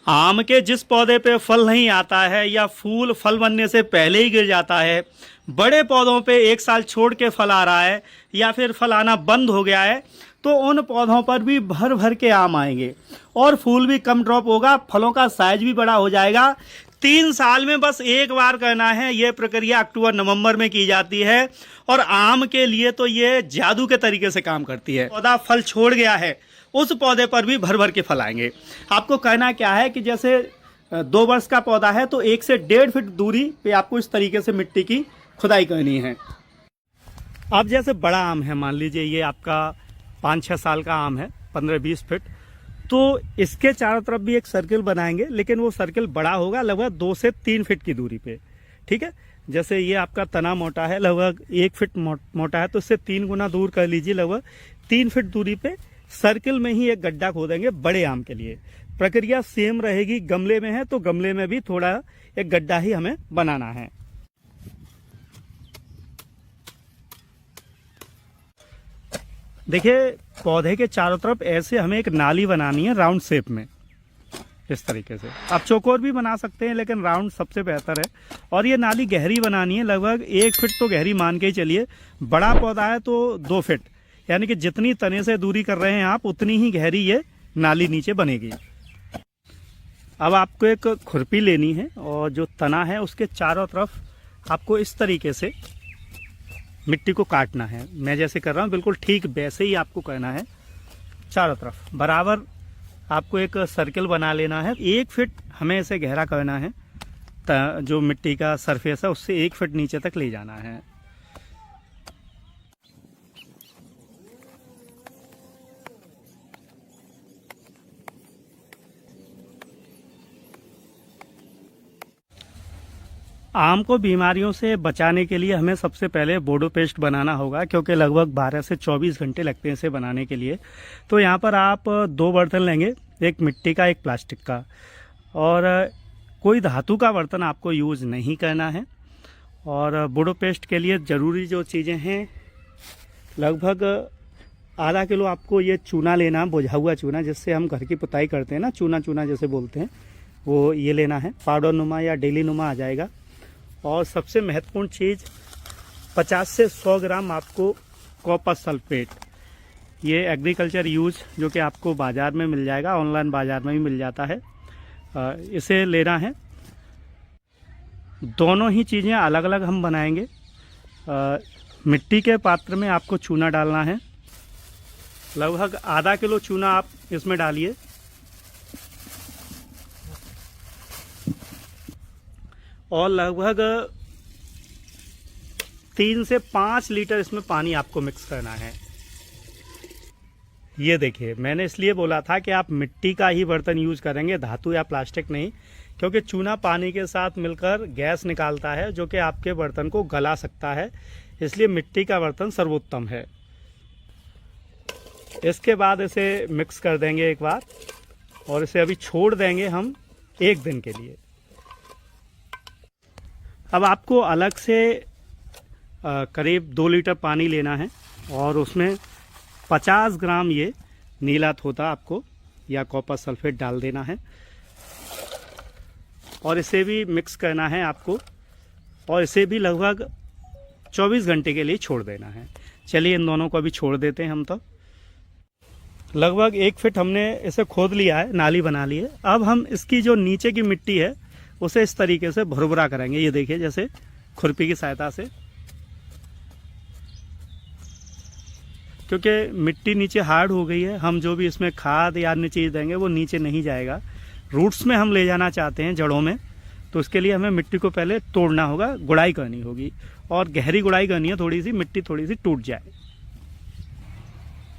आम के जिस पौधे पे फल नहीं आता है या फूल फल बनने से पहले ही गिर जाता है, बड़े पौधों पे 1 साल छोड़ के फल आ रहा है या फिर फल आना बंद हो गया है, तो उन पौधों पर भी भर भर के आम आएंगे और फूल भी कम ड्रॉप होगा, फलों का साइज भी बड़ा हो जाएगा। 3 साल में बस एक बार करना है। ये प्रक्रिया अक्टूबर नवंबर में की जाती है और आम के लिए तो ये जादू के तरीके से काम करती है। पौधा फल छोड़ गया है, उस पौधे पर भी भर भर के फल आएंगे। आपको कहना क्या है कि जैसे 2 वर्ष का पौधा है तो 1 से 1.5 फीट दूरी पे आपको इस तरीके से मिट्टी की खुदाई करनी है। अब जैसे बड़ा आम है, मान लीजिए ये आपका 5-6 साल का आम है, 15-20 फीट, तो इसके चारों तरफ भी एक सर्किल बनाएंगे, लेकिन वो सर्किल बड़ा होगा लगभग 2 से 3 फीट की दूरी पे। ठीक है, जैसे ये आपका तना मोटा है, लगभग 1 फीट मोटा है, तो इससे 3 गुना दूर कर लीजिए, लगभग 3 फीट दूरी पे सर्किल में ही एक गड्ढा खोदेंगे बड़े आम के लिए। प्रक्रिया सेम रहेगी। गमले में है तो गमले में भी थोड़ा एक गड्ढा ही हमें बनाना है। देखिए, पौधे के चारों तरफ ऐसे हमें एक नाली बनानी है राउंड शेप में, इस तरीके से। आप चौकोर भी बना सकते हैं, लेकिन राउंड सबसे बेहतर है। और ये नाली गहरी बनानी है, लगभग 1 फीट तो गहरी मान के ही चलिए। बड़ा पौधा है तो 2 फीट, यानी कि जितनी तने से दूरी कर रहे हैं आप, उतनी ही गहरी ये नाली नीचे बनेगी। अब आपको एक खुरपी लेनी है और जो तना है उसके चारों तरफ आपको इस तरीके से मिट्टी को काटना है। मैं जैसे कर रहा हूँ बिल्कुल ठीक वैसे ही आपको करना है। चारों तरफ बराबर आपको एक सर्किल बना लेना है। 1 फीट हमें इसे गहरा करना है। जो मिट्टी का सरफेस है उससे 1 फीट नीचे तक ले जाना है। आम को बीमारियों से बचाने के लिए हमें सबसे पहले बोडो पेस्ट बनाना होगा, क्योंकि लगभग 12 से 24 घंटे लगते हैं इसे बनाने के लिए। तो यहाँ पर आप 2 बर्तन लेंगे, एक मिट्टी का, एक प्लास्टिक का, और कोई धातु का बर्तन आपको यूज़ नहीं करना है। और बोडो पेस्ट के लिए ज़रूरी जो चीज़ें हैं, लगभग आधा किलो आपको ये चूना लेना, बुझा हुआ चूना, जिससे हम घर की पुताई करते हैं ना, चूना चूना जैसे बोलते हैं, वो ये लेना है। पाउडर नुमा या डेली नुमा आ जाएगा। और सबसे महत्वपूर्ण चीज़ 50 से 100 ग्राम आपको कॉपर सल्फेट, ये एग्रीकल्चर यूज जो कि आपको बाज़ार में मिल जाएगा, ऑनलाइन बाज़ार में भी मिल जाता है, इसे लेना है। दोनों ही चीज़ें अलग अलग हम बनाएंगे। मिट्टी के पात्र में आपको चूना डालना है। लगभग आधा किलो चूना आप इसमें डालिए। और लगभग 3 से 5 लीटर इसमें पानी आपको मिक्स करना है। ये देखिए, मैंने इसलिए बोला था कि आप मिट्टी का ही बर्तन यूज करेंगे, धातु या प्लास्टिक नहीं, क्योंकि चूना पानी के साथ मिलकर गैस निकालता है जो कि आपके बर्तन को गला सकता है। इसलिए मिट्टी का बर्तन सर्वोत्तम है। इसके बाद इसे मिक्स कर देंगे एक बार और इसे अभी छोड़ देंगे हम 1 दिन के लिए। अब आपको अलग से करीब 2 लीटर पानी लेना है और उसमें 50 ग्राम ये नीला थोथा आपको या कॉपर सल्फेट डाल देना है और इसे भी मिक्स करना है आपको, और इसे भी लगभग 24 घंटे के लिए छोड़ देना है। चलिए इन दोनों को अभी छोड़ देते हैं हम। तो लगभग 1 फीट हमने इसे खोद लिया है, नाली बना ली है। अब हम इसकी जो नीचे की मिट्टी है उसे इस तरीके से भुरभुरा करेंगे। ये देखिए, जैसे खुरपी की सहायता से, क्योंकि मिट्टी नीचे हार्ड हो गई है, हम जो भी इसमें खाद या अन्य चीज़ देंगे वो नीचे नहीं जाएगा। रूट्स में हम ले जाना चाहते हैं, जड़ों में, तो इसके लिए हमें मिट्टी को पहले तोड़ना होगा, गुड़ाई करनी होगी, और गहरी गुड़ाई करनी है, थोड़ी सी मिट्टी थोड़ी सी टूट जाए।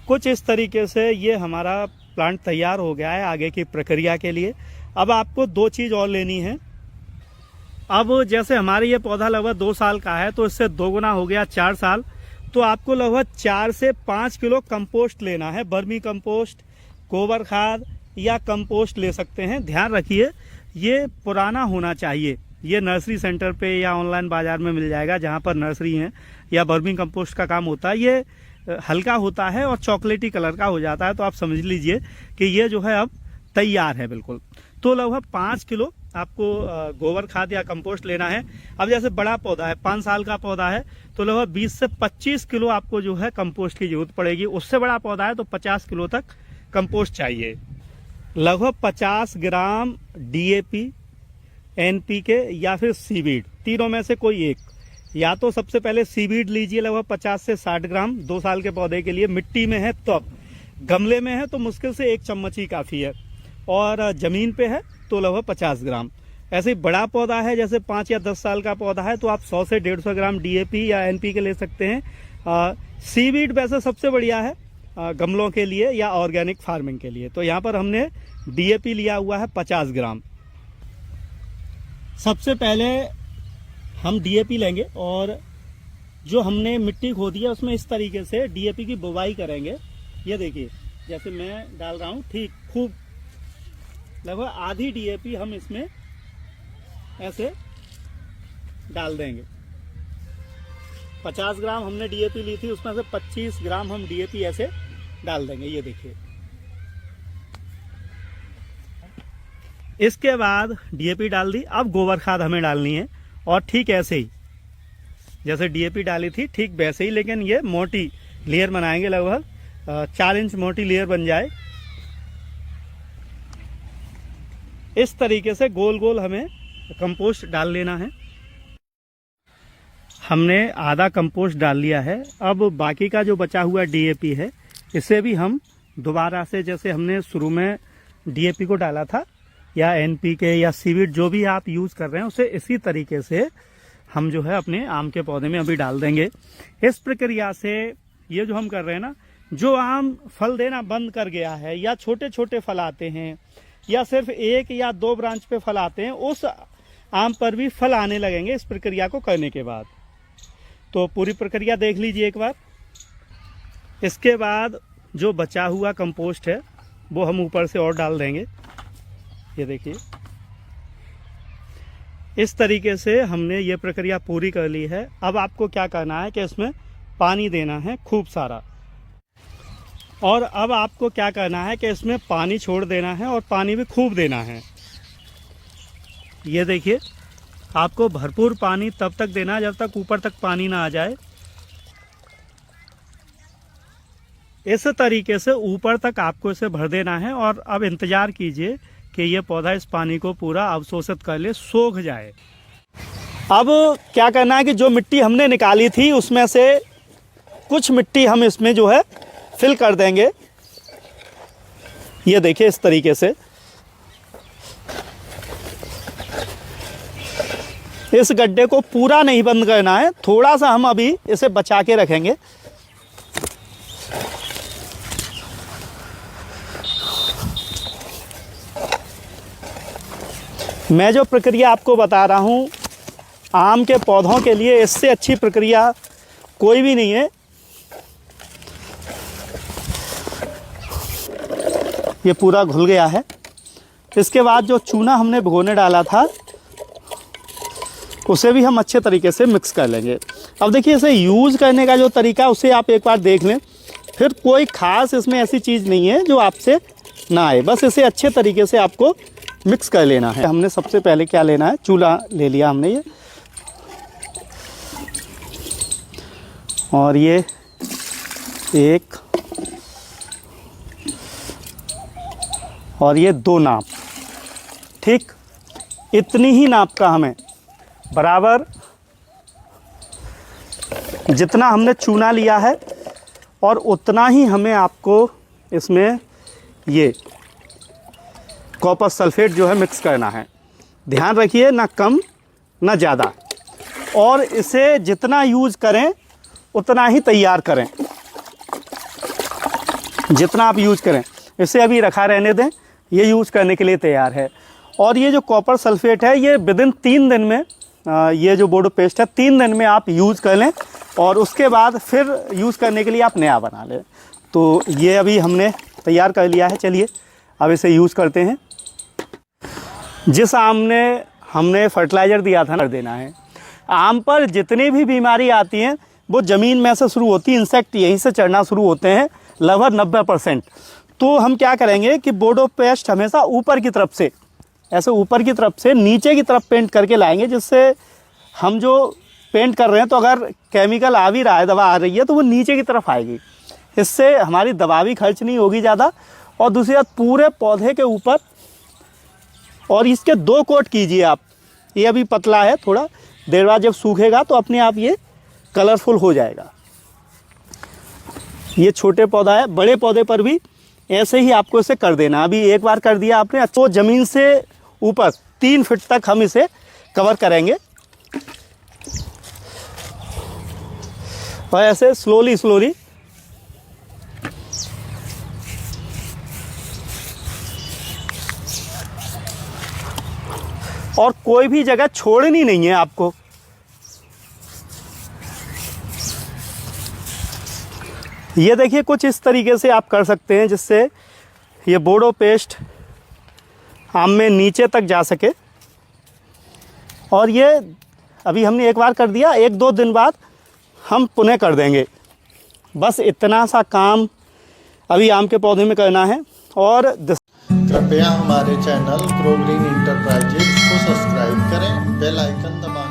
कुछ इस तरीके से ये हमारा प्लांट तैयार हो गया है आगे की प्रक्रिया के लिए। अब आपको 2 चीज़ और लेनी है। अब जैसे हमारे ये पौधा लगभग 2 साल का है, तो इससे 2 गुना हो गया 4 साल। तो आपको लगभग 4 से 5 किलो कंपोस्ट लेना है। बर्मी कंपोस्ट, गोबर खाद या कंपोस्ट ले सकते हैं। ध्यान रखिए, ये पुराना होना चाहिए। ये नर्सरी सेंटर पे या ऑनलाइन बाज़ार में मिल जाएगा, जहाँ पर नर्सरी हैं या बर्मी कंपोस्ट का काम होता है। ये हल्का होता है और चॉकलेटी कलर का हो जाता है, तो आप समझ लीजिए कि ये जो है अब तैयार है बिल्कुल। तो लगभग 5 किलो आपको गोबर खाद या कंपोस्ट लेना है। अब जैसे बड़ा पौधा है, 5 साल का पौधा है, तो लगभग 20 से 25 किलो आपको जो है कंपोस्ट की जरूरत पड़ेगी। उससे बड़ा पौधा है तो 50 किलो तक कंपोस्ट चाहिए। लगभग 50 ग्राम DAP, NPK या फिर सीवीड, तीनों में से कोई एक। या तो सबसे पहले सीवीड लीजिए लगभग 50 से 60 ग्राम 2 साल के पौधे के लिए। मिट्टी में है तो, गमले में है तो मुश्किल से 1 चम्मच ही काफ़ी है, और ज़मीन पे है तो लगभग 50 ग्राम। ऐसे ही बड़ा पौधा है जैसे 5 या 10 साल का पौधा है तो आप 100 से 150 ग्राम DAP या NPK ले सकते हैं। सीवीड वैसे सबसे बढ़िया है गमलों के लिए या ऑर्गेनिक फार्मिंग के लिए। तो यहाँ पर हमने DAP लिया हुआ है 50 ग्राम। सबसे पहले हम DAP लेंगे और जो हमने मिट्टी खोदी है उसमें इस तरीके से DAP की बुवाई करेंगे। ये देखिए जैसे मैं डाल रहा हूँ, ठीक खूब लगभग आधी DAP हम इसमें ऐसे डाल देंगे। 50 ग्राम हमने DAP ली थी, उसमें से 25 ग्राम हम DAP ऐसे डाल देंगे। ये देखिए, इसके बाद DAP डाल दी। अब गोबर खाद हमें डालनी है, और ठीक ऐसे ही जैसे DAP डाली थी ठीक वैसे ही, लेकिन ये मोटी लेयर बनाएंगे, लगभग 4 इंच मोटी लेयर बन जाए। इस तरीके से गोल गोल हमें कंपोस्ट डाल लेना है। हमने आधा कंपोस्ट डाल लिया है। अब बाकी का जो बचा हुआ DAP है इसे भी हम दोबारा से, जैसे हमने शुरू में DAP को डाला था या NPK या सीवीड जो भी आप यूज़ कर रहे हैं, उसे इसी तरीके से हम जो है अपने आम के पौधे में अभी डाल देंगे। इस प्रक्रिया से ये जो हम कर रहे हैं ना, जो आम फल देना बंद कर गया है या छोटे छोटे फल आते हैं या सिर्फ 1 या 2 ब्रांच पे फल आते हैं, उस आम पर भी फल आने लगेंगे इस प्रक्रिया को करने के बाद। तो पूरी प्रक्रिया देख लीजिए एक बार। इसके बाद जो बचा हुआ कंपोस्ट है वो हम ऊपर से और डाल देंगे। ये देखिए, इस तरीके से हमने ये प्रक्रिया पूरी कर ली है। अब आपको क्या करना है कि इसमें पानी देना है खूब सारा, और अब आपको क्या करना है कि इसमें पानी छोड़ देना है और पानी भी खूब देना है। ये देखिए, आपको भरपूर पानी तब तक देना है जब तक ऊपर तक पानी ना आ जाए। इस तरीके से ऊपर तक आपको इसे भर देना है, और अब इंतज़ार कीजिए कि ये पौधा इस पानी को पूरा अवशोषित कर ले, सूख जाए। अब क्या करना है कि जो मिट्टी हमने निकाली थी उसमें से कुछ मिट्टी हम इसमें जो है फिल कर देंगे। ये देखिए, इस तरीके से इस गड्ढे को पूरा नहीं बंद करना है, थोड़ा सा हम अभी इसे बचा के रखेंगे। मैं जो प्रक्रिया आपको बता रहा हूँ आम के पौधों के लिए, इससे अच्छी प्रक्रिया कोई भी नहीं है। ये पूरा घुल गया है। इसके बाद जो चूना हमने भिगोने डाला था उसे भी हम अच्छे तरीके से मिक्स कर लेंगे। अब देखिए, इसे यूज़ करने का जो तरीका उसे आप एक बार देख लें, फिर कोई ख़ास इसमें ऐसी चीज़ नहीं है जो आपसे ना आए, बस इसे अच्छे तरीके से आपको मिक्स कर लेना है। हमने सबसे पहले क्या लेना है, चूल्हा ले लिया हमने ये, और ये 1 और ये 2 नाप, ठीक इतनी ही नाप का हमें बराबर जितना हमने चूना लिया है, और उतना ही हमें आपको इसमें ये कॉपर सल्फेट जो है मिक्स करना है। ध्यान रखिए, ना कम ना ज़्यादा, और इसे जितना यूज़ करें उतना ही तैयार करें। जितना आप यूज़ करें, इसे अभी रखा रहने दें, ये यूज़ करने के लिए तैयार है। और ये जो कॉपर सल्फेट है ये विदिन 3 दिन में, ये जो बोडो पेस्ट है 3 दिन में आप यूज़ कर लें, और उसके बाद फिर यूज़ करने के लिए आप नया बना लें। तो ये अभी हमने तैयार कर लिया है। चलिए अब इसे यूज़ करते हैं। जिस आम ने हमने फर्टिलाइज़र दिया था ना, देना है। आम पर जितनी भी बीमारी आती हैं वो ज़मीन में से शुरू होती है, इंसेक्ट यहीं से चढ़ना शुरू होते हैं लगभग 90%। तो हम क्या करेंगे कि बोडो पेस्ट हमेशा ऊपर की तरफ से, ऐसे ऊपर की तरफ से नीचे की तरफ पेंट करके लाएंगे, जिससे हम जो पेंट कर रहे हैं तो अगर केमिकल आ भी रहा है, दवा आ रही है, तो वो नीचे की तरफ आएगी। इससे हमारी दवा भी खर्च नहीं होगी ज़्यादा। और दूसरी बात, पूरे पौधे के ऊपर, और इसके 2 कोट कीजिए आप। ये अभी पतला है, थोड़ा देर बाद जब सूखेगा तो अपने आप ये कलरफुल हो जाएगा। ये छोटे पौधा है, बड़े पौधे पर भी ऐसे ही आपको इसे कर देना। अभी एक बार कर दिया आपने, तो ज़मीन से ऊपर 3 फीट तक हम इसे कवर करेंगे। और ऐसे स्लोली स्लोली और कोई भी जगह छोड़नी नहीं है आपको। ये देखिए, कुछ इस तरीके से आप कर सकते हैं जिससे ये बोडो पेस्ट आम में नीचे तक जा सके। और ये अभी हमने एक बार कर दिया, 1-2 दिन बाद हम पुनः कर देंगे। बस इतना सा काम अभी आम के पौधे में करना है। और कृपया हमारे चैनल ग्रो ग्रीन इंटरप्राइजेज को सब्सक्राइब करें, बेल आइकन दबाएं।